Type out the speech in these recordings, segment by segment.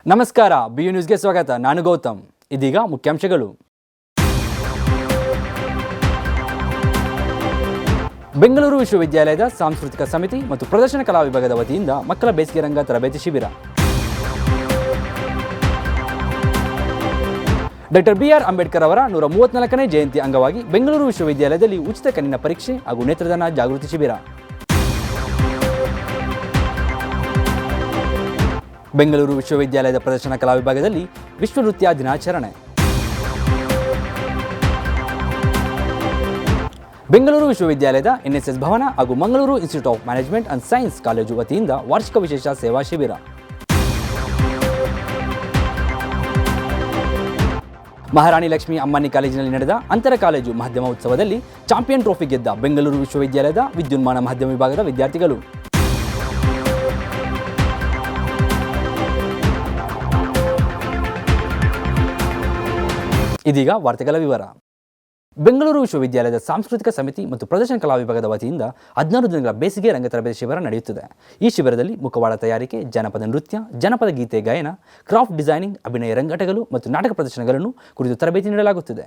ನಮಸ್ಕಾರ, BU ನ್ಯೂಸ್ಗೆ ಸ್ವಾಗತ. ನಾನು ಗೌತಮ್. ಇದೀಗ ಮುಖ್ಯಾಂಶಗಳು. ಬೆಂಗಳೂರು ವಿಶ್ವವಿದ್ಯಾಲಯದ ಸಾಂಸ್ಕೃತಿಕ ಸಮಿತಿ ಮತ್ತು ಪ್ರದರ್ಶನ ಕಲಾ ವಿಭಾಗದ ವತಿಯಿಂದ ಮಕ್ಕಳ ಬೇಸಿಗೆ ರಂಗ ತರಬೇತಿ ಶಿಬಿರ. ಡಾಕ್ಟರ್ BR ಅಂಬೇಡ್ಕರ್ ಅವರ 134ನೇ ಜಯಂತಿ ಅಂಗವಾಗಿ ಬೆಂಗಳೂರು ವಿಶ್ವವಿದ್ಯಾಲಯದಲ್ಲಿ ಉಚಿತ ಕಣ್ಣಿನ ಪರೀಕ್ಷೆ ಹಾಗೂ ನೇತ್ರದಾನ ಜಾಗೃತಿ ಶಿಬಿರ. ಬೆಂಗಳೂರು ವಿಶ್ವವಿದ್ಯಾಲಯದ ಪ್ರದರ್ಶನ ಕಲಾ ವಿಭಾಗದಲ್ಲಿ ವಿಶ್ವ ನೃತ್ಯ ದಿನಾಚರಣೆ. ಬೆಂಗಳೂರು ವಿಶ್ವವಿದ್ಯಾಲಯದ NSS ಭವನ ಹಾಗೂ Mangaluru institute of management and science college ವತಿಯಿಂದ ವಾರ್ಷಿಕ ವಿಶೇಷ ಸೇವಾ ಶಿಬಿರ. ಮಹಾರಾಣಿ ಲಕ್ಷ್ಮಿ ಅಮ್ಮನಿ ಕಾಲೇಜಿನಲ್ಲಿ ನಡೆದ ಅಂತರ ಕಾಲೇಜು ಮಾಧ್ಯಮ ಉತ್ಸವದಲ್ಲಿ ಚಾಂಪಿಯನ್ ಟ್ರೋಫಿ ಗೆದ್ದ ಬೆಂಗಳೂರು ವಿಶ್ವವಿದ್ಯಾಲಯದ ವಿದ್ಯುನ್ಮಾನ ಮಾಧ್ಯಮ ವಿಭಾಗದ ವಿದ್ಯಾರ್ಥಿಗಳು. ಇದೀಗ ವಾರ್ತೆಗಳ ವಿವರ. ಬೆಂಗಳೂರು ವಿಶ್ವವಿದ್ಯಾಲಯದ ಸಾಂಸ್ಕೃತಿಕ ಸಮಿತಿ ಮತ್ತು ಪ್ರದರ್ಶನ ಕಲಾ ವಿಭಾಗದ ವತಿಯಿಂದ 16 ದಿನಗಳ ಬೇಸಿಗೆ ರಂಗ ತರಬೇತಿ ಶಿಬಿರ ನಡೆಯುತ್ತದೆ. ಈ ಶಿಬಿರದಲ್ಲಿ ಮುಖವಾಡ ತಯಾರಿಕೆ, ಜನಪದ ನೃತ್ಯ, ಜನಪದ ಗೀತೆ ಗಾಯನ, ಕ್ರಾಫ್ಟ್ ಡಿಸೈನಿಂಗ್, ಅಭಿನಯ ರಂಗಾಟಗಳು ಮತ್ತು ನಾಟಕ ಪ್ರದರ್ಶನಗಳನ್ನು ಕುರಿತು ತರಬೇತಿ ನೀಡಲಾಗುತ್ತದೆ.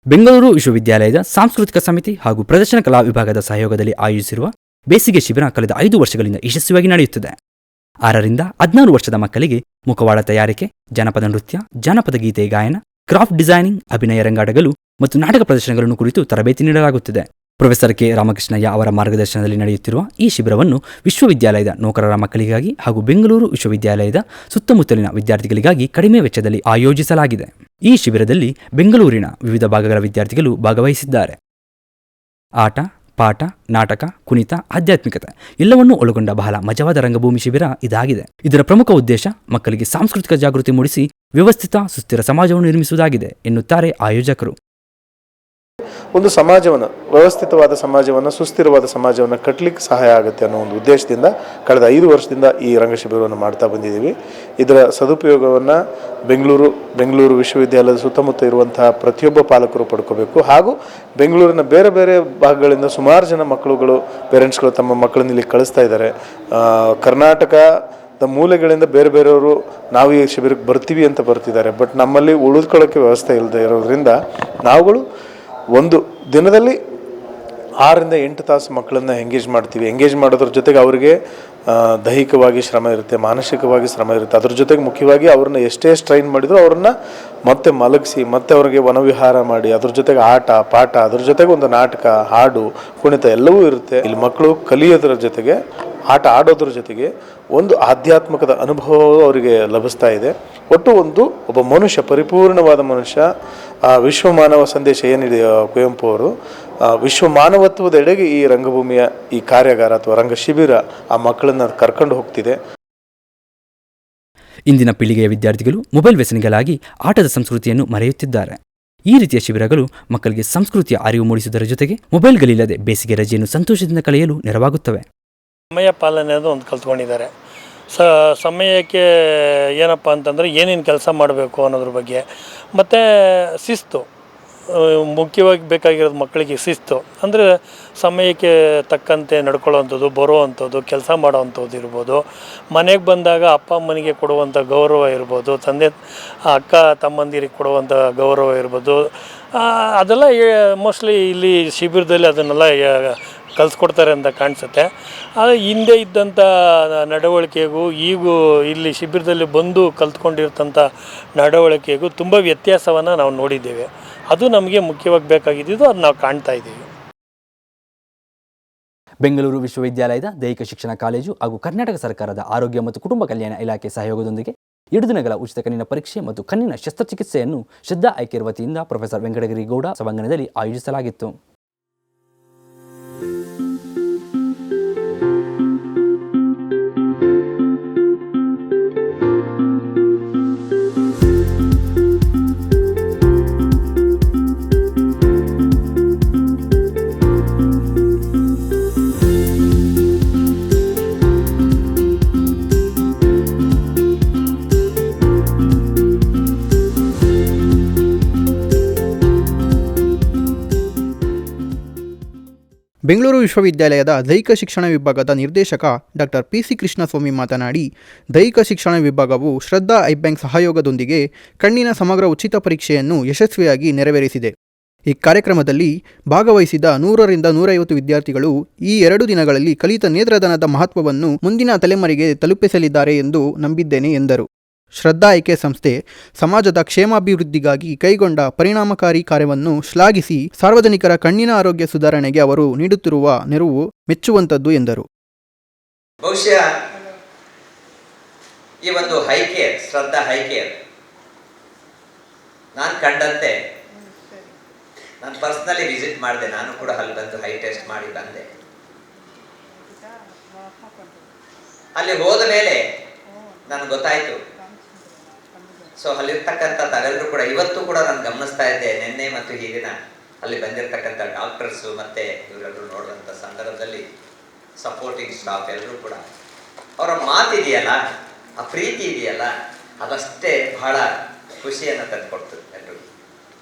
ಬೆಂಗಳೂರು ವಿಶ್ವವಿದ್ಯಾಲಯದ ಸಾಂಸ್ಕೃತಿಕ ಸಮಿತಿ ಹಾಗೂ ಪ್ರದರ್ಶನ ಕಲಾ ವಿಭಾಗದ ಸಹಯೋಗದಲ್ಲಿ ಆಯೋಜಿಸಿರುವ ಬೇಸಿಗೆ ಶಿಬಿರ ಕಳೆದ 5 ವರ್ಷಗಳಿಂದ ಯಶಸ್ವಿಯಾಗಿ ನಡೆಯುತ್ತದೆ. 6 ರಿಂದ 16 ವರ್ಷದ ಮಕ್ಕಳಿಗೆ ಮುಖವಾಡ ತಯಾರಿಕೆ, ಜನಪದ ನೃತ್ಯ, ಜನಪದ ಗೀತೆ ಗಾಯನ, ಕ್ರಾಫ್ಟ್ ಡಿಸೈನಿಂಗ್, ಅಭಿನಯ ರಂಗಾಟಗಳು ಮತ್ತು ನಾಟಕ ಪ್ರದರ್ಶನಗಳನ್ನು ಕುರಿತು ತರಬೇತಿ ನೀಡಲಾಗುತ್ತಿದೆ. ಪ್ರೊಫೆಸರ್ ಕೆ ರಾಮಕೃಷ್ಣಯ್ಯ ಅವರ ಮಾರ್ಗದರ್ಶನದಲ್ಲಿ ನಡೆಯುತ್ತಿರುವ ಈ ಶಿಬಿರವನ್ನು ವಿಶ್ವವಿದ್ಯಾಲಯದ ನೌಕರರ ಮಕ್ಕಳಿಗಾಗಿ ಹಾಗೂ ಬೆಂಗಳೂರು ವಿಶ್ವವಿದ್ಯಾಲಯದ ಸುತ್ತಮುತ್ತಲಿನ ವಿದ್ಯಾರ್ಥಿಗಳಿಗಾಗಿ ಕಡಿಮೆ ವೆಚ್ಚದಲ್ಲಿ ಆಯೋಜಿಸಲಾಗಿದೆ. ಈ ಶಿಬಿರದಲ್ಲಿ ಬೆಂಗಳೂರಿನ ವಿವಿಧ ಭಾಗಗಳ ವಿದ್ಯಾರ್ಥಿಗಳು ಭಾಗವಹಿಸಿದ್ದಾರೆ. ಆಟ, ಪಾಠ, ನಾಟಕ, ಕುಣಿತ, ಆಧ್ಯಾತ್ಮಿಕತೆ ಎಲ್ಲವನ್ನೂ ಒಳಗೊಂಡ ಬಹಳ ಮಜವಾದ ರಂಗಭೂಮಿ ಶಿಬಿರ ಇದಾಗಿದೆ. ಇದರ ಪ್ರಮುಖ ಉದ್ದೇಶ ಮಕ್ಕಳಿಗೆ ಸಾಂಸ್ಕೃತಿಕ ಜಾಗೃತಿ ಮೂಡಿಸಿ ವ್ಯವಸ್ಥಿತ ಸುಸ್ಥಿರ ಸಮಾಜವನ್ನು ನಿರ್ಮಿಸುವುದಾಗಿದೆ ಎನ್ನುತ್ತಾರೆ ಆಯೋಜಕರು. ಒಂದು ಸಮಾಜವನ್ನು, ವ್ಯವಸ್ಥಿತವಾದ ಸಮಾಜವನ್ನು, ಸುಸ್ಥಿರವಾದ ಸಮಾಜವನ್ನು ಕಟ್ಟಲಿಕ್ಕೆ ಸಹಾಯ ಆಗುತ್ತೆ ಅನ್ನೋ ಒಂದು ಉದ್ದೇಶದಿಂದ ಕಳೆದ 5 ವರ್ಷದಿಂದ ಈ ರಂಗ ಶಿಬಿರವನ್ನು ಮಾಡ್ತಾ ಬಂದಿದ್ದೀವಿ. ಇದರ ಸದುಪಯೋಗವನ್ನು ಬೆಂಗಳೂರು ವಿಶ್ವವಿದ್ಯಾಲಯದ ಸುತ್ತಮುತ್ತ ಇರುವಂತಹ ಪ್ರತಿಯೊಬ್ಬ ಪಾಲಕರು ಪಡ್ಕೋಬೇಕು. ಹಾಗೂ ಬೆಂಗಳೂರಿನ ಬೇರೆ ಬೇರೆ ಭಾಗಗಳಿಂದ ಸುಮಾರು ಜನ ಮಕ್ಕಳುಗಳು, ಪೇರೆಂಟ್ಸ್ಗಳು ತಮ್ಮ ಮಕ್ಕಳನ್ನ ಇಲ್ಲಿ ಕಳಿಸ್ತಾ ಇದ್ದಾರೆ. ಕರ್ನಾಟಕದ ಮೂಲೆಗಳಿಂದ ಬೇರೆ ಬೇರೆಯವರು ನಾವು ಈ ಶಿಬಿರಕ್ಕೆ ಬರ್ತೀವಿ ಅಂತ ಬರ್ತಿದ್ದಾರೆ. ಬಟ್ ನಮ್ಮಲ್ಲಿ ಉಳಿದುಕೊಳ್ಳೋಕ್ಕೆ ವ್ಯವಸ್ಥೆ ಇಲ್ಲದೆ ಇರೋದ್ರಿಂದ ನಾವುಗಳು ಒಂದು ದಿನದಲ್ಲಿ 6 ರಿಂದ 8 ತಾಸು ಮಕ್ಕಳನ್ನ ಎಂಗೇಜ್ ಮಾಡೋದ್ರ ಜೊತೆಗೆ ಅವರಿಗೆ ದೈಹಿಕವಾಗಿ ಶ್ರಮ ಇರುತ್ತೆ, ಮಾನಸಿಕವಾಗಿ ಶ್ರಮ ಇರುತ್ತೆ. ಅದ್ರ ಜೊತೆಗೆ ಮುಖ್ಯವಾಗಿ ಅವ್ರನ್ನ ಎಷ್ಟೇ ಟ್ರೈನ್ ಮಾಡಿದ್ರು ಅವ್ರನ್ನ ಮತ್ತೆ ಮಲಗಿಸಿ ಮತ್ತೆ ಅವ್ರಿಗೆ ವನವಿಹಾರ ಮಾಡಿ, ಅದ್ರ ಜೊತೆಗೆ ಆಟ, ಪಾಠ, ಅದ್ರ ಜೊತೆಗೆ ಒಂದು ನಾಟಕ, ಹಾಡು, ಕುಣಿತ ಎಲ್ಲವೂ ಇರುತ್ತೆ. ಇಲ್ಲಿ ಮಕ್ಕಳು ಕಲಿಯೋದ್ರ ಜೊತೆಗೆ, ಆಟ ಆಡೋದ್ರ ಜೊತೆಗೆ ಒಂದು ಆಧ್ಯಾತ್ಮಿಕದ ಅನುಭವ ಅವರಿಗೆ ಲಭಿಸ್ತಾ ಇದೆ. ಒಟ್ಟು ಒಬ್ಬ ಮನುಷ್ಯ, ಪರಿಪೂರ್ಣವಾದ ಮನುಷ್ಯ, ವಿಶ್ವ ಮಾನವ ಸಂದೇಶ ಏನಿದೆ ಕುವೆಂಪು ಅವರು, ವಿಶ್ವ ಮಾನವತ್ವದೆಡೆಗೆ ಈ ರಂಗಭೂಮಿಯ ಈ ಕಾರ್ಯಾಗಾರ ಅಥವಾ ರಂಗ ಶಿಬಿರ ಆ ಮಕ್ಕಳನ್ನ ಕರ್ಕೊಂಡು ಹೋಗ್ತಿದೆ. ಇಂದಿನ ಪೀಳಿಗೆಯ ವಿದ್ಯಾರ್ಥಿಗಳು ಮೊಬೈಲ್ ವ್ಯಸನಿಗಳಾಗಿ ಆಟದ ಸಂಸ್ಕೃತಿಯನ್ನು ಮರೆಯುತ್ತಿದ್ದಾರೆ. ಈ ರೀತಿಯ ಶಿಬಿರಗಳು ಮಕ್ಕಳಿಗೆ ಸಂಸ್ಕೃತಿಯ ಅರಿವು ಮೂಡಿಸುವುದರ ಜೊತೆಗೆ ಮೊಬೈಲ್ಗಳಿಲ್ಲದೆ ಬೇಸಿಗೆ ರಜೆಯನ್ನು ಸಂತೋಷದಿಂದ ಕಳೆಯಲು ನೆರವಾಗುತ್ತವೆ. ಸಮಯ ಪಾಲನೆ ಅದು ಒಂದು ಕಲ್ತ್ಕೊಂಡಿದ್ದಾರೆ. ಸಮಯಕ್ಕೆ ಏನಪ್ಪ ಅಂತಂದರೆ ಏನೇನು ಕೆಲಸ ಮಾಡಬೇಕು ಅನ್ನೋದ್ರ ಬಗ್ಗೆ, ಮತ್ತು ಶಿಸ್ತು ಮುಖ್ಯವಾಗಿ ಬೇಕಾಗಿರೋದು ಮಕ್ಕಳಿಗೆ. ಶಿಸ್ತು ಅಂದರೆ ಸಮಯಕ್ಕೆ ತಕ್ಕಂತೆ ನಡ್ಕೊಳ್ಳೋವಂಥದ್ದು, ಬರುವಂಥದ್ದು, ಕೆಲಸ ಮಾಡೋವಂಥದ್ದು ಇರ್ಬೋದು. ಮನೆಗೆ ಬಂದಾಗ ಅಪ್ಪ ಅಮ್ಮನಿಗೆ ಕೊಡುವಂಥ ಗೌರವ ಇರ್ಬೋದು, ತಂದೆ ಅಕ್ಕ ತಮ್ಮಂದಿರಿಗೆ ಕೊಡುವಂಥ ಗೌರವ ಇರ್ಬೋದು. ಅದೆಲ್ಲ ಮೋಸ್ಟ್ಲಿ ಇಲ್ಲಿ ಶಿಬಿರದಲ್ಲಿ ಅದನ್ನೆಲ್ಲ ಕಲಿಸ್ಕೊಡ್ತಾರೆ ಅಂತ ಕಾಣಿಸುತ್ತೆ. ಆದರೆ ಹಿಂದೆ ಇದ್ದಂಥ ನಡವಳಿಕೆಗೂ ಈಗೂ ಇಲ್ಲಿ ಶಿಬಿರದಲ್ಲಿ ಬಂದು ಕಲ್ತ್ಕೊಂಡಿರ್ತಂಥ ನಡವಳಿಕೆಗೂ ತುಂಬ ವ್ಯತ್ಯಾಸವನ್ನು ನಾವು ನೋಡಿದ್ದೇವೆ. ಅದು ನಮಗೆ ಮುಖ್ಯವಾಗಿ ಬೇಕಾಗಿದ್ದು, ಅದು ನಾವು ಕಾಣ್ತಾ ಇದ್ದೀವಿ. ಬೆಂಗಳೂರು ವಿಶ್ವವಿದ್ಯಾಲಯದ ದೈಹಿಕ ಶಿಕ್ಷಣ ಕಾಲೇಜು ಹಾಗೂ ಕರ್ನಾಟಕ ಸರ್ಕಾರದ ಆರೋಗ್ಯ ಮತ್ತು ಕುಟುಂಬ ಕಲ್ಯಾಣ ಇಲಾಖೆ ಸಹಯೋಗದೊಂದಿಗೆ 2 ದಿನಗಳ ಉಚಿತ ಕಣ್ಣಿನ ಪರೀಕ್ಷೆ ಮತ್ತು ಕಣ್ಣಿನ ಶಸ್ತ್ರಚಿಕಿತ್ಸೆಯನ್ನು ಶ್ರದ್ಧಾ ಐ ಕೇರ್ ವತಿಯಿಂದ ಪ್ರೊಫೆಸರ್ ವೆಂಕಟಗಿರಿ ಗೌಡ ಸಭಾಂಗಣದಲ್ಲಿ ಆಯೋಜಿಸಲಾಗಿತ್ತು. ಬೆಂಗಳೂರು ವಿಶ್ವವಿದ್ಯಾಲಯದ ದೈಹಿಕ ಶಿಕ್ಷಣ ವಿಭಾಗದ ನಿರ್ದೇಶಕ ಡಾಕ್ಟರ್ ಪಿಸಿ ಕೃಷ್ಣಸ್ವಾಮಿ ಮಾತನಾಡಿ, ದೈಹಿಕ ಶಿಕ್ಷಣ ವಿಭಾಗವು ಶ್ರದ್ಧಾ ಐ ಬ್ಯಾಂಕ್ ಸಹಯೋಗದೊಂದಿಗೆ ಕಣ್ಣಿನ ಸಮಗ್ರ ಉಚಿತ ಪರೀಕ್ಷೆಯನ್ನು ಯಶಸ್ವಿಯಾಗಿ ನೆರವೇರಿಸಿದೆ. ಈ ಕಾರ್ಯಕ್ರಮದಲ್ಲಿ ಭಾಗವಹಿಸಿದ 100ರಿಂದ 150 ವಿದ್ಯಾರ್ಥಿಗಳು ಈ 2 ದಿನಗಳಲ್ಲಿ ಕಲಿತ ನೇತ್ರದಾನದ ಮಹತ್ವವನ್ನು ಮುಂದಿನ ತಲೆಮಾರಿಗೆ ತಲುಪಿಸಲಿದ್ದಾರೆ ಎಂದು ನಂಬಿದ್ದೇನೆ ಎಂದರು. ಶ್ರದ್ಧಾ ಐಕೆ ಸಂಸ್ಥೆ ಸಮಾಜದ ಕ್ಷೇಮಾಭಿವೃದ್ಧಿಗಾಗಿ ಕೈಗೊಂಡ ಪರಿಣಾಮಕಾರಿ ಕಾರ್ಯವನ್ನು ಶ್ಲಾಘಿಸಿ ಸಾರ್ವಜನಿಕರ ಕಣ್ಣಿನ ಆರೋಗ್ಯ ಸುಧಾರಣೆಗೆ ಅವರು ನೀಡುತ್ತಿರುವ ನೆರವು ಮೆಚ್ಚುವಂತದ್ದು ಎಂದರು. ಬಹುಶಃ ಈ ಒಂದು ಹೈಕೇರ್, ಶ್ರದ್ಧಾ ಹೈಕೇರ್ ನಾನು ಕಂಡಂತೆ, ನಾನು ಪರ್ಸ್ನಲಿ ವಿಸಿಟ್ ಮಾಡಿದೆ. ನಾನು ಕೂಡ ಅಲ್ಲಿ ಬಂದು ಹೈ ಟೆಸ್ಟ್ ಮಾಡಿ ಬಂದೆ. ಅಲ್ಲಿ ಹೋದ ಮೇಲೆ ನನಗೆ ಗೊತ್ತಾಯಿತು. ಸೊ ಅಲ್ಲಿರ್ತಕ್ಕಂಥ ತಾವೆಲ್ಲರೂ ಕೂಡ ಇವತ್ತು ಕೂಡ ನಾನು ಗಮನಿಸ್ತಾ ಇದ್ದೆ, ನಿನ್ನೆ ಮತ್ತು ಈ ದಿನ ಅಲ್ಲಿ ಬಂದಿರತಕ್ಕಂಥ ಡಾಕ್ಟರ್ಸು ಮತ್ತು ಇವರೆಲ್ಲರೂ ನೋಡಿದಂಥ ಸಂದರ್ಭದಲ್ಲಿ ಸಪೋರ್ಟಿಂಗ್ ಸ್ಟಾಫ್ ಎಲ್ಲರೂ ಕೂಡ ಅವರ ಮಾತಿದೆಯಲ್ಲ, ಆ ಪ್ರೀತಿ ಇದೆಯಲ್ಲ, ಅದಷ್ಟೇ ಬಹಳ ಖುಷಿಯನ್ನು ತಂದುಕೊಡ್ತದೆ ಎಲ್ಲರಿಗೂ.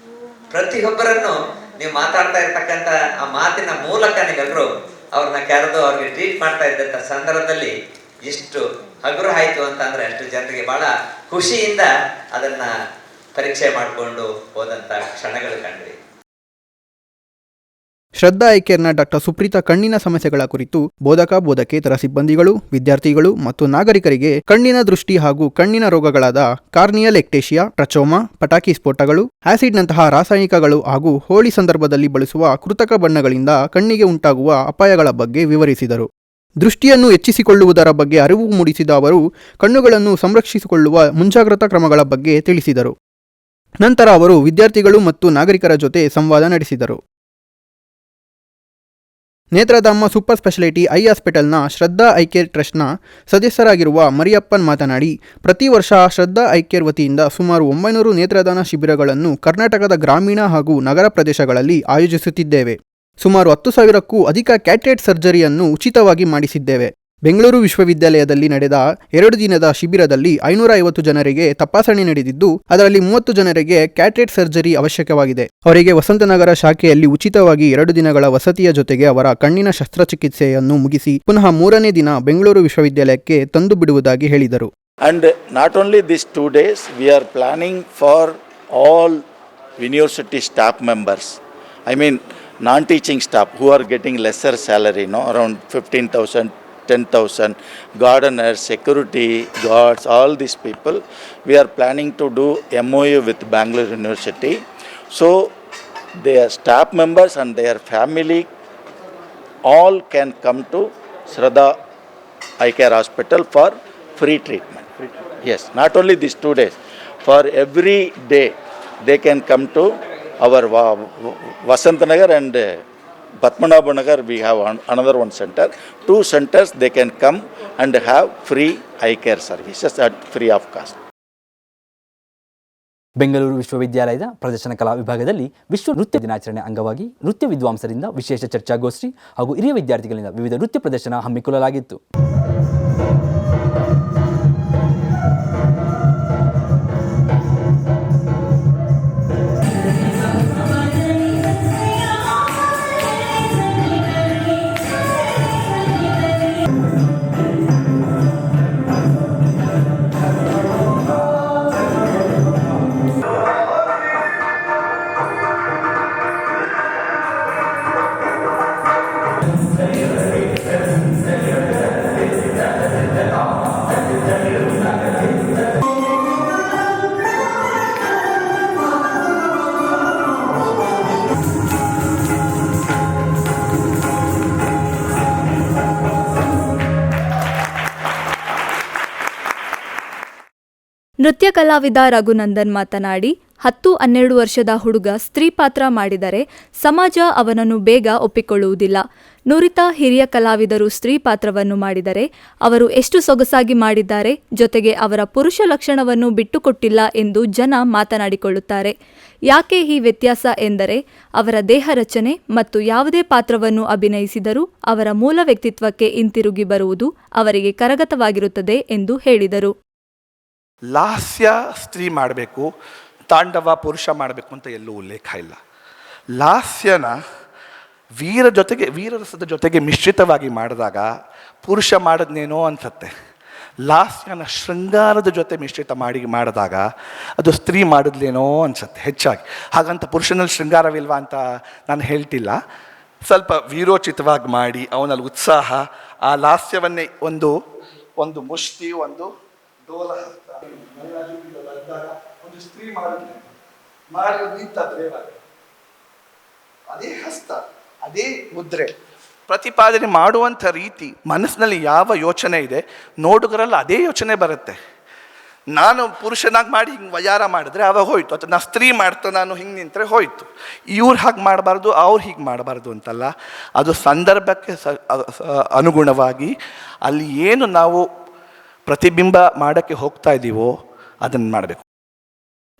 ಪ್ರತಿಯೊಬ್ಬರನ್ನು ನೀವು ಮಾತಾಡ್ತಾ ಇರ್ತಕ್ಕಂಥ ಆ ಮಾತಿನ ಮೂಲಕ ನೀವೆಲ್ಲರೂ ಅವ್ರನ್ನ ಕರೆದು ಅವ್ರಿಗೆ ಟ್ರೀಟ್ ಮಾಡ್ತಾ ಇದ್ದಂಥ ಸಂದರ್ಭದಲ್ಲಿ ಎಷ್ಟು ಹಗುರ ಆಯಿತು ಅಂತಂದರೆ ಅಷ್ಟು ಜನರಿಗೆ ಬಹಳ ಖುಷಿಯಿಂದ ಅದನ್ನು ಪರೀಕ್ಷೆ ಮಾಡಿಕೊಂಡು ಹೋದಂಥ ಕ್ಷಣಗಳು ಕಂಡ್ವಿ. ಶ್ರದ್ಧಾ ಐಕೇರ್ನ ಡಾಕ್ಟರ್ ಸುಪ್ರೀತಾ ಕಣ್ಣಿನ ಸಮಸ್ಯೆಗಳ ಕುರಿತು ಬೋಧಕೇತರ ಸಿಬ್ಬಂದಿಗಳು, ವಿದ್ಯಾರ್ಥಿಗಳು ಮತ್ತು ನಾಗರಿಕರಿಗೆ ಕಣ್ಣಿನ ದೃಷ್ಟಿ ಹಾಗೂ ಕಣ್ಣಿನ ರೋಗಗಳಾದ ಕಾರ್ನಿಯಲ್ ಎಕ್ಟೇಷಿಯಾ, ಟ್ರಚೋಮಾ, ಪಟಾಕಿ ಸ್ಫೋಟಗಳು, ಆಸಿಡ್ನಂತಹ ರಾಸಾಯನಿಕಗಳು ಹಾಗೂ ಹೋಳಿ ಸಂದರ್ಭದಲ್ಲಿ ಬಳಸುವ ಕೃತಕ ಬಣ್ಣಗಳಿಂದ ಕಣ್ಣಿಗೆ ಉಂಟಾಗುವ ಅಪಾಯಗಳ ಬಗ್ಗೆ ವಿವರಿಸಿದರು. ದೃಷ್ಟಿಯನ್ನು ಹೆಚ್ಚಿಸಿಕೊಳ್ಳುವುದರ ಬಗ್ಗೆ ಅರಿವು ಮೂಡಿಸಿದ ಅವರು ಕಣ್ಣುಗಳನ್ನು ಸಂರಕ್ಷಿಸಿಕೊಳ್ಳುವ ಮುಂಜಾಗ್ರತಾ ಕ್ರಮಗಳ ಬಗ್ಗೆ ತಿಳಿಸಿದರು. ನಂತರ ಅವರು ವಿದ್ಯಾರ್ಥಿಗಳು ಮತ್ತು ನಾಗರಿಕರ ಜೊತೆ ಸಂವಾದ ನಡೆಸಿದರು. Nethradhama super speciality I ಹಾಸ್ಪಿಟಲ್ನ Shraddha iCare ಟ್ರಸ್ಟ್ನ ಸದಸ್ಯರಾಗಿರುವ ಮರಿಯಪ್ಪನ್ ಮಾತನಾಡಿ, ಪ್ರತಿ ವರ್ಷ ಶ್ರದ್ಧಾ ಐಕೇರ್ ವತಿಯಿಂದ ಸುಮಾರು 900 ನೇತ್ರದಾನ ಶಿಬಿರಗಳನ್ನು ಕರ್ನಾಟಕದ ಗ್ರಾಮೀಣ ಹಾಗೂ ನಗರ ಪ್ರದೇಶಗಳಲ್ಲಿ ಆಯೋಜಿಸುತ್ತಿದ್ದೇವೆ. ಸುಮಾರು 10,000ಕ್ಕೂ ಅಧಿಕ ಕ್ಯಾಟ್ರೇಟ್ ಸರ್ಜರಿಯನ್ನು ಉಚಿತವಾಗಿ ಮಾಡಿಸಿದ್ದೇವೆ. ಬೆಂಗಳೂರು ವಿಶ್ವವಿದ್ಯಾಲಯದಲ್ಲಿ ನಡೆದ 2 ದಿನದ ಶಿಬಿರದಲ್ಲಿ 550 ಜನರಿಗೆ ತಪಾಸಣೆ ನಡೆದಿದ್ದು, ಅದರಲ್ಲಿ 30 ಜನರಿಗೆ ಕ್ಯಾಟ್ರೇಟ್ ಸರ್ಜರಿ ಅವಶ್ಯಕವಾಗಿದೆ. ಅವರಿಗೆ ವಸಂತನಗರ ಶಾಖೆಯಲ್ಲಿ ಉಚಿತವಾಗಿ 2 ದಿನಗಳ ವಸತಿಯ ಜೊತೆಗೆ ಅವರ ಕಣ್ಣಿನ ಶಸ್ತ್ರಚಿಕಿತ್ಸೆಯನ್ನು ಮುಗಿಸಿ ಪುನಃ 3ನೇ ದಿನ ಬೆಂಗಳೂರು ವಿಶ್ವವಿದ್ಯಾಲಯಕ್ಕೆ ತಂದು ಬಿಡುವುದಾಗಿ ಹೇಳಿದರು. And not only these 2 days, we are planning for all university staff members. I mean, non-teaching staff who are getting lesser salary, around 15,000, 10,000, gardeners, security guards, all these people, we are planning to do MOU with Bangalore University. So their staff members and their family all can come to Shraddha Eye Care Hospital for free treatment. Yes, not only these 2 days, for every day they can come to our Vasantanagar and Padmanabhanagar. We have another one center. 2 centers they can come and have free eye care services at free of cost. Bengaluru ವಿಶ್ವವಿದ್ಯಾಲಯದ ಪ್ರದರ್ಶನ ಕಲಾ ವಿಭಾಗದಲ್ಲಿ ವಿಶ್ವ ನೃತ್ಯ ದಿನಾಚರಣೆ ಅಂಗವಾಗಿ ನೃತ್ಯ ವಿದ್ವಾಂಸರಿಂದ ವಿಶೇಷ ಚರ್ಚಾಗೋಷ್ಠಿ ಹಾಗೂ ಹಿರಿಯ ವಿದ್ಯಾರ್ಥಿಗಳಿಂದ ವಿವಿಧ ನೃತ್ಯ ಪ್ರದರ್ಶನ ಹಮ್ಮಿಕೊಳ್ಳಲಾಗಿತ್ತು. ನೃತ್ಯ ಕಲಾವಿದ ರಘುನಂದನ್ ಮಾತನಾಡಿ, 10-12 ವರ್ಷದ ಹುಡುಗ ಸ್ತ್ರೀ ಪಾತ್ರ ಮಾಡಿದರೆ ಸಮಾಜ ಅವನನ್ನು ಬೇಗ ಒಪ್ಪಿಕೊಳ್ಳುವುದಿಲ್ಲ. ನುರಿತ ಹಿರಿಯ ಕಲಾವಿದರು ಸ್ತ್ರೀ ಪಾತ್ರವನ್ನು ಮಾಡಿದರೆ ಅವರು ಎಷ್ಟು ಸೊಗಸಾಗಿ ಮಾಡಿದ್ದಾರೆ, ಜೊತೆಗೆ ಅವರ ಪುರುಷ ಲಕ್ಷಣವನ್ನು ಬಿಟ್ಟುಕೊಟ್ಟಿಲ್ಲ ಎಂದು ಜನ ಮಾತನಾಡಿಕೊಳ್ಳುತ್ತಾರೆ. ಯಾಕೆ ಈ ವ್ಯತ್ಯಾಸ ಎಂದರೆ ಅವರ ದೇಹ ರಚನೆ ಮತ್ತು ಯಾವುದೇ ಪಾತ್ರವನ್ನು ಅಭಿನಯಿಸಿದರೂ ಅವರ ಮೂಲ ವ್ಯಕ್ತಿತ್ವಕ್ಕೆ ಹಿಂತಿರುಗಿ ಬರುವುದು ಅವರಿಗೆ ಕರಗತವಾಗಿರುತ್ತದೆ ಎಂದು ಹೇಳಿದರು. ಲಾಸ್ಯ ಸ್ತ್ರೀ ಮಾಡಬೇಕು, ತಾಂಡವ ಪುರುಷ ಮಾಡಬೇಕು ಅಂತ ಎಲ್ಲೂ ಉಲ್ಲೇಖ ಇಲ್ಲ. ಲಾಸ್ಯನ ವೀರರಸದ ಜೊತೆಗೆ ಮಿಶ್ರಿತವಾಗಿ ಮಾಡಿದಾಗ ಪುರುಷ ಮಾಡಿದ್ನೇನೋ ಅನ್ಸುತ್ತೆ. ಲಾಸ್ಯನ ಶೃಂಗಾರದ ಜೊತೆ ಮಿಶ್ರಿತ ಮಾಡಿದಾಗ ಅದು ಸ್ತ್ರೀ ಮಾಡಿದ್ಲೇನೋ ಅನ್ಸುತ್ತೆ ಹೆಚ್ಚಾಗಿ. ಹಾಗಂತ ಪುರುಷನಲ್ಲಿ ಶೃಂಗಾರವಿಲ್ವಾ ಅಂತ ನಾನು ಹೇಳ್ತಿಲ್ಲ. ಸ್ವಲ್ಪ ವೀರೋಚಿತವಾಗಿ ಮಾಡಿ ಅವನಲ್ಲಿ ಉತ್ಸಾಹ, ಆ ಲಾಸ್ಯವನ್ನೇ ಒಂದು ಮುಷ್ಟಿ, ಒಂದು ಡೋಲ ಒಂದು ಸ್ತ್ರೀ ಅದೇ ಹಸ್ತ, ಅದೇ ಮುದ್ರೆ ಪ್ರತಿಪಾದನೆ ಮಾಡುವಂಥ ರೀತಿ, ಮನಸ್ಸಿನಲ್ಲಿ ಯಾವ ಯೋಚನೆ ಇದೆ ನೋಡುಗರಲ್ಲ ಅದೇ ಯೋಚನೆ ಬರುತ್ತೆ. ನಾನು ಪುರುಷನಾಗಿ ಮಾಡಿ ಹಿಂಗೆ ವಯಾರ ಮಾಡಿದ್ರೆ ಅವಾಗ ಹೋಯ್ತು, ಅಥವಾ ನಾನು ಸ್ತ್ರೀ ಮಾಡ್ತಾ ನಾನು ಹಿಂಗೆ ನಿಂತರೆ ಹೋಯ್ತು. ಇವ್ರು ಹಾಗೆ ಮಾಡಬಾರ್ದು, ಅವ್ರು ಹೀಗೆ ಮಾಡಬಾರ್ದು ಅಂತಲ್ಲ, ಅದು ಸಂದರ್ಭಕ್ಕೆ ಅನುಗುಣವಾಗಿ ಅಲ್ಲಿ ಏನು ನಾವು ಪ್ರತಿಬಿಂಬ ಮಾಡೋಕ್ಕೆ ಹೋಗ್ತಾ ಇದ್ದೀವೋ ಅದನ್ನು ಮಾಡಬೇಕು.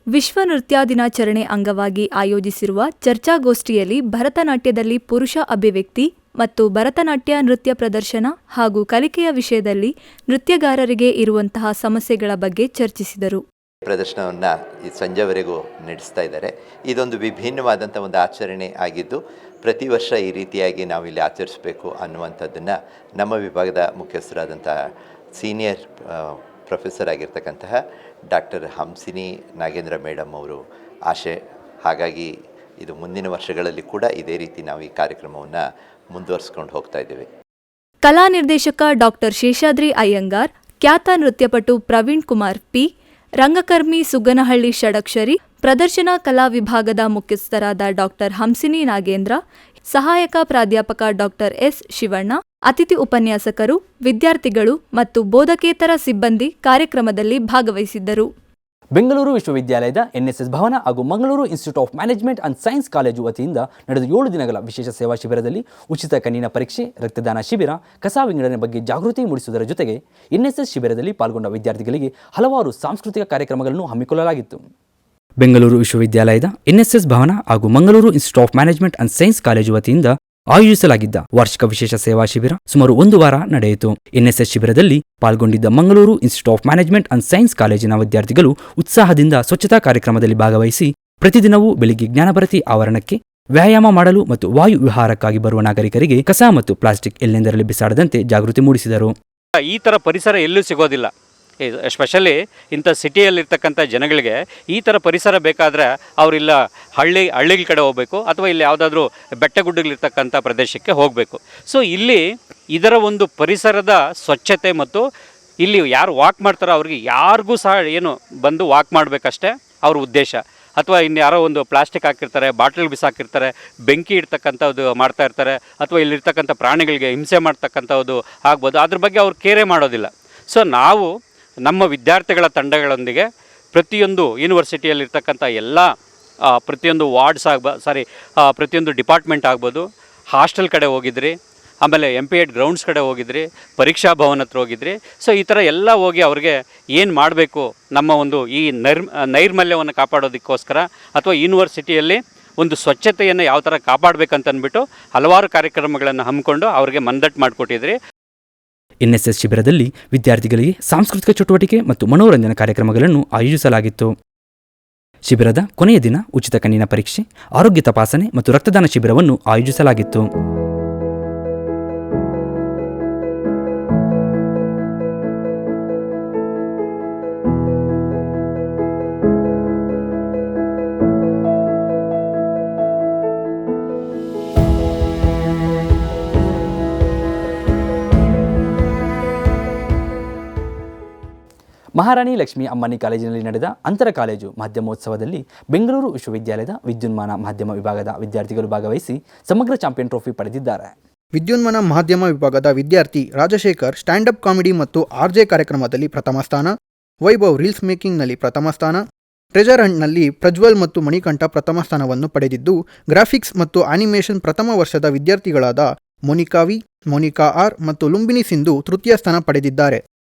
ವಿಶ್ವ ನೃತ್ಯ ದಿನಾಚರಣೆ ಅಂಗವಾಗಿ ಆಯೋಜಿಸಿರುವ ಚರ್ಚಾಗೋಷ್ಠಿಯಲ್ಲಿ ಭರತನಾಟ್ಯದಲ್ಲಿ ಪುರುಷ ಅಭಿವ್ಯಕ್ತಿ ಮತ್ತು ಭರತನಾಟ್ಯ ನೃತ್ಯ ಪ್ರದರ್ಶನ ಹಾಗೂ ಕಲಿಕೆಯ ವಿಷಯದಲ್ಲಿ ನೃತ್ಯಗಾರರಿಗೆ ಇರುವಂತಹ ಸಮಸ್ಯೆಗಳ ಬಗ್ಗೆ ಚರ್ಚಿಸಿದರು. ಪ್ರದರ್ಶನವನ್ನು ಈ ಸಂಜೆವರೆಗೂ ನಡೆಸ್ತಾ ಇದ್ದಾರೆ. ಇದೊಂದು ವಿಭಿನ್ನವಾದಂಥ ಒಂದು ಆಚರಣೆ ಆಗಿದ್ದು, ಪ್ರತಿ ವರ್ಷ ಈ ರೀತಿಯಾಗಿ ನಾವು ಇಲ್ಲಿ ಆಚರಿಸಬೇಕು ಅನ್ನುವಂಥದ್ದನ್ನು ನಮ್ಮ ವಿಭಾಗದ ಮುಖ್ಯಸ್ಥರಾದಂಥ ಸೀನಿಯರ್ ಪ್ರೊಫೆಸರ್ ಆಗಿರ್ತಕ್ಕಂತಹ ಡಾಕ್ಟರ್ ಹಂಸಿನಿ ನಾಗೇಂದ್ರ ಮೇಡಮ್ ಅವರು ಆಶೆ. ಹಾಗಾಗಿ ಇದು ಮುಂದಿನ ವರ್ಷಗಳಲ್ಲಿ ಕೂಡ ಇದೇ ರೀತಿ ನಾವು ಈ ಕಾರ್ಯಕ್ರಮವನ್ನು ಮುಂದುವರಿಸ್ಕೊಂಡು ಹೋಗ್ತಾ ಇದ್ದೇವೆ. ಕಲಾ ನಿರ್ದೇಶಕ ಡಾಕ್ಟರ್ ಶೇಷಾದ್ರಿ ಅಯ್ಯಂಗಾರ್, ಖ್ಯಾತ ನೃತ್ಯಪಟು ಪ್ರವೀಣ್ ಕುಮಾರ್ ಪಿ, ರಂಗಕರ್ಮಿ ಸುಗ್ಗನಹಳ್ಳಿ ಷಡಕ್ಷರಿ, ಪ್ರದರ್ಶನ ಕಲಾ ವಿಭಾಗದ ಮುಖ್ಯಸ್ಥರಾದ ಡಾಕ್ಟರ್ ಹಂಸಿನಿ ನಾಗೇಂದ್ರ, ಸಹಾಯಕ ಪ್ರಾಧ್ಯಾಪಕ ಡಾಕ್ಟರ್ ಎಸ್ ಶಿವಣ್ಣ, ಅತಿಥಿ ಉಪನ್ಯಾಸಕರು, ವಿದ್ಯಾರ್ಥಿಗಳು ಮತ್ತು ಬೋಧಕೇತರ ಸಿಬ್ಬಂದಿ ಕಾರ್ಯಕ್ರಮದಲ್ಲಿ ಭಾಗವಹಿಸಿದ್ದರು. ಬೆಂಗಳೂರು ವಿಶ್ವವಿದ್ಯಾಲಯದ ಎನ್ಎಸ್ಎಸ್ ಭವನ ಹಾಗೂ Mangaluru institute of management and science college ವತಿಯಿಂದ ನಡೆದ 7 ದಿನಗಳ ವಿಶೇಷ ಸೇವಾ ಶಿಬಿರದಲ್ಲಿ ಉಚಿತ ಕಣ್ಣಿನ ಪರೀಕ್ಷೆ, ರಕ್ತದಾನ ಶಿಬಿರ, ಕಸ ವಿಂಗಡಣೆ ಬಗ್ಗೆ ಜಾಗೃತಿ ಮೂಡಿಸುವುದರ ಜೊತೆಗೆ ಎನ್ಎಸ್ಎಸ್ ಶಿಬಿರದಲ್ಲಿ ಪಾಲ್ಗೊಂಡ ವಿದ್ಯಾರ್ಥಿಗಳಿಗೆ ಹಲವಾರು ಸಾಂಸ್ಕೃತಿಕ ಕಾರ್ಯಕ್ರಮಗಳನ್ನು ಹಮ್ಮಿಕೊಳ್ಳಲಾಗಿತ್ತು. ಬೆಂಗಳೂರು ವಿಶ್ವವಿದ್ಯಾಲಯದ ಎನ್ಎಸ್ಎಸ್ ಭವನ ಹಾಗೂ Mangaluru institute of management and science college ವತಿಯಿಂದ ಆಯೋಜಿಸಲಾಗಿದ್ದ ವಾರ್ಷಿಕ ವಿಶೇಷ ಸೇವಾ ಶಿಬಿರ ಸುಮಾರು 1 ವಾರ ನಡೆಯಿತು. ಎನ್ಎಸ್ಎಸ್ ಶಿಬಿರದಲ್ಲಿ ಪಾಲ್ಗೊಂಡಿದ್ದ Mangaluru institute of management and science ಕಾಲೇಜಿನ ವಿದ್ಯಾರ್ಥಿಗಳು ಉತ್ಸಾಹದಿಂದ ಸ್ವಚ್ಛತಾ ಕಾರ್ಯಕ್ರಮದಲ್ಲಿ ಭಾಗವಹಿಸಿ ಪ್ರತಿದಿನವೂ ಬೆಳಿಗ್ಗೆ ಜ್ಞಾನಭಾರತಿ ಆವರಣಕ್ಕೆ ವ್ಯಾಯಾಮ ಮಾಡಲು ಮತ್ತು ವಾಯು ವಿಹಾರಕ್ಕಾಗಿ ಬರುವ ನಾಗರಿಕರಿಗೆ ಕಸ ಮತ್ತು ಪ್ಲಾಸ್ಟಿಕ್ ಎಲ್ಲೆಂದರಲ್ಲಿ ಬಿಸಾಡದಂತೆ ಜಾಗೃತಿ ಮೂಡಿಸಿದರು. ಈ ಥರ ಪರಿಸರ ಎಲ್ಲೂ ಸಿಗೋದಿಲ್ಲ. ಎಸ್ಪೆಷಲಿ ಇಂಥ ಸಿಟಿಯಲ್ಲಿರ್ತಕ್ಕಂಥ ಜನಗಳಿಗೆ ಈ ಥರ ಪರಿಸರ ಬೇಕಾದರೆ ಅವರಿಲ್ಲ ಹಳ್ಳಿಗಳ ಕಡೆ ಹೋಗಬೇಕು, ಅಥವಾ ಇಲ್ಲಿ ಯಾವುದಾದ್ರೂ ಬೆಟ್ಟಗುಡ್ಡಗಳಿರ್ತಕ್ಕಂಥ ಪ್ರದೇಶಕ್ಕೆ ಹೋಗಬೇಕು. ಸೊ ಇಲ್ಲಿ ಇದರ ಒಂದು ಪರಿಸರದ ಸ್ವಚ್ಛತೆ ಮತ್ತು ಇಲ್ಲಿ ಯಾರು ವಾಕ್ ಮಾಡ್ತಾರೋ ಅವ್ರಿಗೆ ಯಾರಿಗೂ ಸಹ ಏನು ಬಂದು ವಾಕ್ ಮಾಡಬೇಕಷ್ಟೇ ಅವ್ರ ಉದ್ದೇಶ. ಅಥವಾ ಇನ್ನು ಯಾರೋ ಒಂದು ಪ್ಲಾಸ್ಟಿಕ್ ಹಾಕಿರ್ತಾರೆ, ಬಾಟ್ಲ್ ಬಿಸಾಕಿರ್ತಾರೆ, ಬೆಂಕಿ ಇಡ್ತಕ್ಕಂಥದ್ದು ಮಾಡ್ತಾ ಇರ್ತಾರೆ, ಅಥವಾ ಇಲ್ಲಿರ್ತಕ್ಕಂಥ ಪ್ರಾಣಿಗಳಿಗೆ ಹಿಂಸೆ ಮಾಡ್ತಕ್ಕಂಥದ್ದು ಆಗ್ಬೋದು. ಅದ್ರ ಬಗ್ಗೆ ಅವ್ರು ಕೇರೆ ಮಾಡೋದಿಲ್ಲ. ಸೊ ನಾವು ನಮ್ಮ ವಿದ್ಯಾರ್ಥಿಗಳ ತಂಡಗಳೊಂದಿಗೆ ಪ್ರತಿಯೊಂದು ಯೂನಿವರ್ಸಿಟಿಯಲ್ಲಿರ್ತಕ್ಕಂಥ ಎಲ್ಲ ಪ್ರತಿಯೊಂದು ವಾರ್ಡ್ಸ್ ಪ್ರತಿಯೊಂದು ಡಿಪಾರ್ಟ್ಮೆಂಟ್ ಆಗ್ಬೋದು, ಹಾಸ್ಟೆಲ್ ಕಡೆ ಹೋಗಿದ್ರಿ, ಆಮೇಲೆ MP8 ಗ್ರೌಂಡ್ಸ್ ಕಡೆ ಹೋಗಿದ್ರಿ, ಪರೀಕ್ಷಾ ಭವನ ಹತ್ರ ಹೋಗಿದ್ರಿ. ಸೊ ಈ ಥರ ಎಲ್ಲ ಹೋಗಿ ಅವ್ರಿಗೆ ಏನು ಮಾಡಬೇಕು, ನಮ್ಮ ಒಂದು ಈ ನೈರ್ಮಲ್ಯವನ್ನು ಕಾಪಾಡೋದಕ್ಕೋಸ್ಕರ ಅಥವಾ ಯೂನಿವರ್ಸಿಟಿಯಲ್ಲಿ ಒಂದು ಸ್ವಚ್ಛತೆಯನ್ನು ಯಾವ ಥರ ಕಾಪಾಡಬೇಕಂತಂದ್ಬಿಟ್ಟು ಹಲವಾರು ಕಾರ್ಯಕ್ರಮಗಳನ್ನು ಹಮ್ಮಿಕೊಂಡು ಅವ್ರಿಗೆ ಮನದಟ್ಟು ಮಾಡಿಕೊಟ್ಟಿದ್ರಿ. ಎನ್ಎಸ್ಎಸ್ ಶಿಬಿರದಲ್ಲಿ ವಿದ್ಯಾರ್ಥಿಗಳಿಗೆ ಸಾಂಸ್ಕೃತಿಕ ಚಟುವಟಿಕೆ ಮತ್ತು ಮನೋರಂಜನಾ ಕಾರ್ಯಕ್ರಮಗಳನ್ನು ಆಯೋಜಿಸಲಾಗಿತ್ತು. ಶಿಬಿರದ ಕೊನೆಯ ದಿನ ಉಚಿತ ಕಣ್ಣಿನ ಪರೀಕ್ಷೆ, ಆರೋಗ್ಯ ತಪಾಸಣೆ ಮತ್ತು ರಕ್ತದಾನ ಶಿಬಿರವನ್ನು ಆಯೋಜಿಸಲಾಗಿತ್ತು. ಮಹಾರಾಣಿ ಲಕ್ಷ್ಮಿ ಅಮ್ಮನಿ ಕಾಲೇಜಿನಲ್ಲಿ ನಡೆದ ಅಂತರ ಕಾಲೇಜು ಮಾಧ್ಯಮೋತ್ಸವದಲ್ಲಿ ಬೆಂಗಳೂರು ವಿಶ್ವವಿದ್ಯಾಲಯದ ವಿದ್ಯುನ್ಮಾನ ಮಾಧ್ಯಮ ವಿಭಾಗದ ವಿದ್ಯಾರ್ಥಿಗಳು ಭಾಗವಹಿಸಿ ಸಮಗ್ರ ಚಾಂಪಿಯನ್ ಟ್ರೋಫಿ ಪಡೆದಿದ್ದಾರೆ. ವಿದ್ಯುನ್ಮಾನ ಮಾಧ್ಯಮ ವಿಭಾಗದ ವಿದ್ಯಾರ್ಥಿ ರಾಜಶೇಖರ್ ಸ್ಟ್ಯಾಂಡಪ್ ಕಾಮಿಡಿ ಮತ್ತು RJ ಕಾರ್ಯಕ್ರಮದಲ್ಲಿ ಪ್ರಥಮ ಸ್ಥಾನ, ವೈಭವ್ ರೀಲ್ಸ್ ಮೇಕಿಂಗ್ನಲ್ಲಿ ಪ್ರಥಮ ಸ್ಥಾನ, ಟ್ರೆಜರ್ ಹಂಟ್ನಲ್ಲಿ ಪ್ರಜ್ವಲ್ ಮತ್ತು ಮಣಿಕಂಠ ಪ್ರಥಮ ಸ್ಥಾನವನ್ನು ಪಡೆದಿದ್ದು, ಗ್ರಾಫಿಕ್ಸ್ ಮತ್ತು ಆನಿಮೇಷನ್ ಪ್ರಥಮ ವರ್ಷದ ವಿದ್ಯಾರ್ಥಿಗಳಾದ ಮೋನಿಕಾ ವಿ, ಮೋನಿಕಾ R ಮತ್ತು ಲುಂಬಿನಿ ಸಿಂಧು ತೃತೀಯ ಸ್ಥಾನ ಪಡೆದಿದ್ದಾರೆ.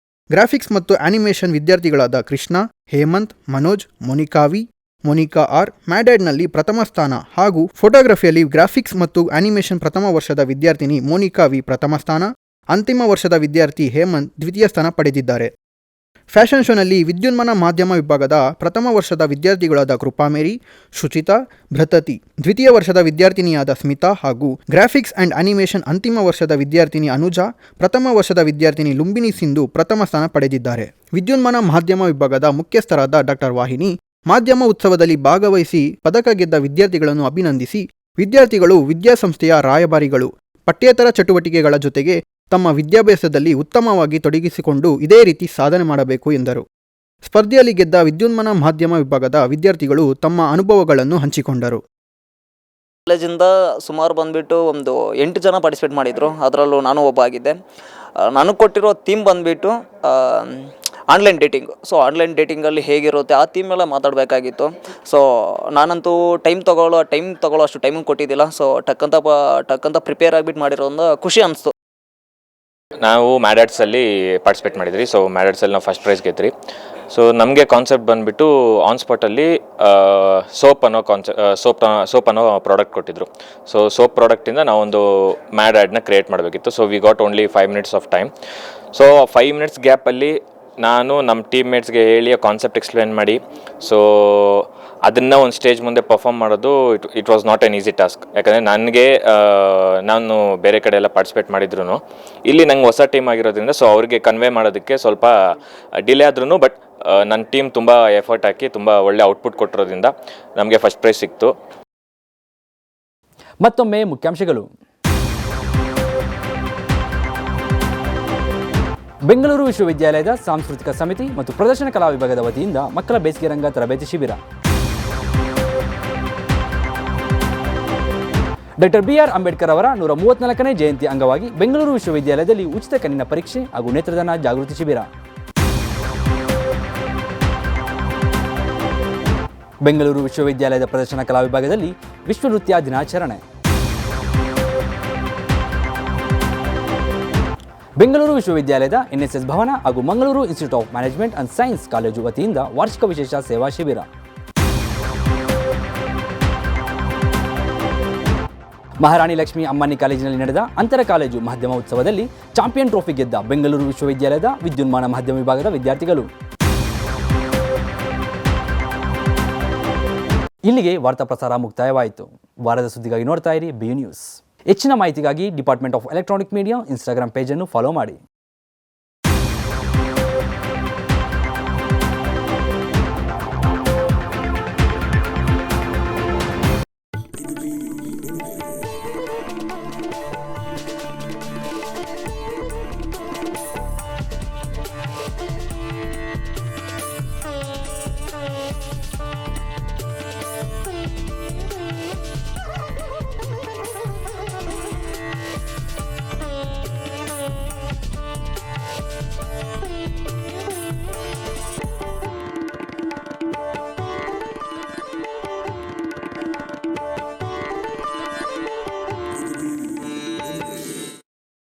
ಗ್ರಾಫಿಕ್ಸ್ ಮತ್ತು ಆನಿಮೇಷನ್ ವಿದ್ಯಾರ್ಥಿಗಳಾದ ಕೃಷ್ಣ, ಹೇಮಂತ್, ಮನೋಜ್, ಮೋನಿಕಾ ವಿ, ಮೋನಿಕಾ R ಮ್ಯಾಡ್ಯಾಡ್ನಲ್ಲಿ ಪ್ರಥಮ ಸ್ಥಾನ ಹಾಗೂ ಫೋಟೋಗ್ರಫಿಯಲ್ಲಿ ಗ್ರಾಫಿಕ್ಸ್ ಮತ್ತು ಆನಿಮೇಷನ್ ಪ್ರಥಮ ವರ್ಷದ ವಿದ್ಯಾರ್ಥಿನಿ ಮೋನಿಕಾ ವಿ ಪ್ರಥಮ ಸ್ಥಾನ, ಅಂತಿಮ ವರ್ಷದ ವಿದ್ಯಾರ್ಥಿ ಹೇಮಂತ್ ದ್ವಿತೀಯ ಸ್ಥಾನ ಪಡೆದಿದ್ದಾರೆ. ಫ್ಯಾಷನ್ ಶೋನಲ್ಲಿ ವಿದ್ಯುನ್ಮಾನ ಮಾಧ್ಯಮ ವಿಭಾಗದ ಪ್ರಥಮ ವರ್ಷದ ವಿದ್ಯಾರ್ಥಿಗಳಾದ ಕೃಪಾಮೇರಿ, ಶುಚಿತಾ, ಭೃತತಿ, ದ್ವಿತೀಯ ವರ್ಷದ ವಿದ್ಯಾರ್ಥಿನಿಯಾದ ಸ್ಮಿತಾ ಹಾಗೂ ಗ್ರಾಫಿಕ್ಸ್ ಆ್ಯಂಡ್ ಅನಿಮೇಷನ್ ಅಂತಿಮ ವರ್ಷದ ವಿದ್ಯಾರ್ಥಿನಿ ಅನುಜಾ, ಪ್ರಥಮ ವರ್ಷದ ವಿದ್ಯಾರ್ಥಿನಿ ಲುಂಬಿನಿ ಸಿಂಧು ಪ್ರಥಮ ಸ್ಥಾನ ಪಡೆದಿದ್ದಾರೆ. ವಿದ್ಯುನ್ಮಾನ ಮಾಧ್ಯಮ ವಿಭಾಗದ ಮುಖ್ಯಸ್ಥರಾದ ಡಾಕ್ಟರ್ ವಾಹಿನಿ ಮಾಧ್ಯಮ ಉತ್ಸವದಲ್ಲಿ ಭಾಗವಹಿಸಿ ಪದಕ ಗೆದ್ದ ವಿದ್ಯಾರ್ಥಿಗಳನ್ನು ಅಭಿನಂದಿಸಿ, ವಿದ್ಯಾರ್ಥಿಗಳು ವಿದ್ಯಾಸಂಸ್ಥೆಯ ರಾಯಭಾರಿಗಳು, ಪಠ್ಯೇತರ ಚಟುವಟಿಕೆಗಳ ಜೊತೆಗೆ ತಮ್ಮ ವಿದ್ಯಾಭ್ಯಾಸದಲ್ಲಿ ಉತ್ತಮವಾಗಿ ತೊಡಗಿಸಿಕೊಂಡು ಇದೇ ರೀತಿ ಸಾಧನೆ ಮಾಡಬೇಕು ಎಂದರು. ಸ್ಪರ್ಧೆಯಲ್ಲಿ ಗೆದ್ದ ವಿದ್ಯುನ್ಮಾನ ಮಾಧ್ಯಮ ವಿಭಾಗದ ವಿದ್ಯಾರ್ಥಿಗಳು ತಮ್ಮ ಅನುಭವಗಳನ್ನು ಹಂಚಿಕೊಂಡರು. ಕಾಲೇಜಿಂದ ಸುಮಾರು ಬಂದುಬಿಟ್ಟು ಒಂದು 8 ಜನ ಪಾರ್ಟಿಸಿಪೇಟ್ ಮಾಡಿದರು. ಅದರಲ್ಲೂ ನಾನು ಒಬ್ಬ ಆಗಿದ್ದೆ. ನನಗೆ ಕೊಟ್ಟಿರೋ ಥೀಮ್ ಬಂದುಬಿಟ್ಟು ಆನ್ಲೈನ್ ಡೇಟಿಂಗ್. ಸೊ ಆನ್ಲೈನ್ ಡೇಟಿಂಗಲ್ಲಿ ಹೇಗಿರುತ್ತೆ ಆ ಥೀಮ್ ಎಲ್ಲ ಮಾತಾಡಬೇಕಾಗಿತ್ತು. ಸೊ ನಾನಂತೂ ಟೈಮ್ ತೊಗೊಳ್ಳೋ ಅಷ್ಟು ಟೈಮಿಂಗ್ ಕೊಟ್ಟಿದ್ದಿಲ್ಲ. ಸೊ ಟಕ್ಕಂತ ಪ್ರಿಪೇರ್ ಆಗಿಬಿಟ್ಟು ಮಾಡಿರೋದ್ರಿಂದ ಖುಷಿ ಅನಿಸ್ತು. ನಾವು ಮ್ಯಾಡಾಟ್ಸಲ್ಲಿ ಪಾರ್ಟಿಸಿಪೇಟ್ ಮಾಡಿದ್ರಿ. ಸೊ ಮ್ಯಾಡಾಟ್ಸಲ್ಲಿ ನಾವು ಫಸ್ಟ್ ಪ್ರೈಸ್ ಗೆದ್ರಿ. ಸೊ ನಮಗೆ ಕಾನ್ಸೆಪ್ಟ್ ಬಂದುಬಿಟ್ಟು ಆನ್ ಸ್ಪಾಟಲ್ಲಿ ಸೋಪ್ ಅನ್ನೋ ಪ್ರಾಡಕ್ಟ್ ಕೊಟ್ಟಿದ್ರು. ಸೊ ಸೋಪ್ ಪ್ರಾಡಕ್ಟಿಂದ ನಾವೊಂದು ಮ್ಯಾಡ್ ಆ್ಯಡ್ನ ಕ್ರಿಯೇಟ್ ಮಾಡಬೇಕಿತ್ತು. So we got only 5 minutes of time. So 5 minutes ಗ್ಯಾಪಲ್ಲಿ ನಾನು ನಮ್ಮ ಟೀಮ್ ಮೇಟ್ಸ್ಗೆ ಹೇಳಿ ಕಾನ್ಸೆಪ್ಟ್ ಎಕ್ಸ್ಪ್ಲೇನ್ ಮಾಡಿ, ಸೊ ಅದನ್ನು ಒಂದು ಸ್ಟೇಜ್ ಮುಂದೆ ಪರ್ಫಾರ್ಮ್ ಮಾಡೋದು it was not an easy task. ಯಾಕಂದರೆ ನಾನು ಬೇರೆ ಕಡೆ ಎಲ್ಲ ಪಾರ್ಟಿಸಿಪೇಟ್ ಮಾಡಿದ್ರು ಇಲ್ಲಿ ನಂಗೆ ಹೊಸ ಟೀಮ್ ಆಗಿರೋದ್ರಿಂದ ಸೊ ಅವ್ರಿಗೆ ಕನ್ವೆ ಮಾಡೋದಕ್ಕೆ ಸ್ವಲ್ಪ ಡಿಲೇ ಆದ್ರೂ, ಬಟ್ ನನ್ನ ಟೀಮ್ ತುಂಬ ಎಫರ್ಟ್ ಹಾಕಿ ತುಂಬ ಒಳ್ಳೆ ಔಟ್ಪುಟ್ ಕೊಟ್ಟಿರೋದ್ರಿಂದ ನಮಗೆ ಫಸ್ಟ್ ಪ್ರೈಸ್ ಸಿಕ್ತು. ಮತ್ತೊಮ್ಮೆ ಮುಖ್ಯಾಂಶಗಳು. ಬೆಂಗಳೂರು ವಿಶ್ವವಿದ್ಯಾಲಯದ ಸಾಂಸ್ಕೃತಿಕ ಸಮಿತಿ ಮತ್ತು ಪ್ರದರ್ಶನ ಕಲಾ ವಿಭಾಗದ ವತಿಯಿಂದ ಮಕ್ಕಳ ಬೇಸಿಗೆ ರಂಗ ತರಬೇತಿ ಶಿಬಿರ. ಡಾಕ್ಟರ್ BR ಅಂಬೇಡ್ಕರ್ ಅವರ 134ನೇ ಜಯಂತಿ ಅಂಗವಾಗಿ ಬೆಂಗಳೂರು ವಿಶ್ವವಿದ್ಯಾಲಯದಲ್ಲಿ ಉಚಿತ ಕಣ್ಣಿನ ಪರೀಕ್ಷೆ ಹಾಗೂ ನೇತ್ರದಾನ ಜಾಗೃತಿ ಶಿಬಿರ. ಬೆಂಗಳೂರು ವಿಶ್ವವಿದ್ಯಾಲಯದ ಪ್ರದರ್ಶನ ಕಲಾ ವಿಭಾಗದಲ್ಲಿ ವಿಶ್ವ ನೃತ್ಯ ದಿನಾಚರಣೆ. ಬೆಂಗಳೂರು ವಿಶ್ವವಿದ್ಯಾಲಯದ NSS ಭವನ ಹಾಗೂ Mangaluru institute of management and science college ವತಿಯಿಂದ ವಾರ್ಷಿಕ ವಿಶೇಷ ಸೇವಾ ಶಿಬಿರ. ಮಹಾರಾಣಿ ಲಕ್ಷ್ಮಿ ಅಮ್ಮನಿ ಕಾಲೇಜಿನಲ್ಲಿ ನಡೆದ ಅಂತರ ಕಾಲೇಜು ಮಾಧ್ಯಮ ಉತ್ಸವದಲ್ಲಿ ಚಾಂಪಿಯನ್ ಟ್ರೋಫಿ ಗೆದ್ದ ಬೆಂಗಳೂರು ವಿಶ್ವವಿದ್ಯಾಲಯದ ವಿದ್ಯುನ್ಮಾನ ಮಾಧ್ಯಮ ವಿಭಾಗದ ವಿದ್ಯಾರ್ಥಿಗಳು. ಇಲ್ಲಿಗೆ ವಾರ್ತಾ ಪ್ರಸಾರ ಮುಕ್ತಾಯವಾಯಿತು. ವಾರದ ಸುದ್ದಿಗಾಗಿ ನೋಡ್ತಾ ಇರಿ BU ನ್ಯೂಸ್. ಹೆಚ್ಚಿನ ಮಾಹಿತಿಗಾಗಿ department of electronic media Instagram ಪೇಜನ್ನು ಫಾಲೋ ಮಾಡಿ.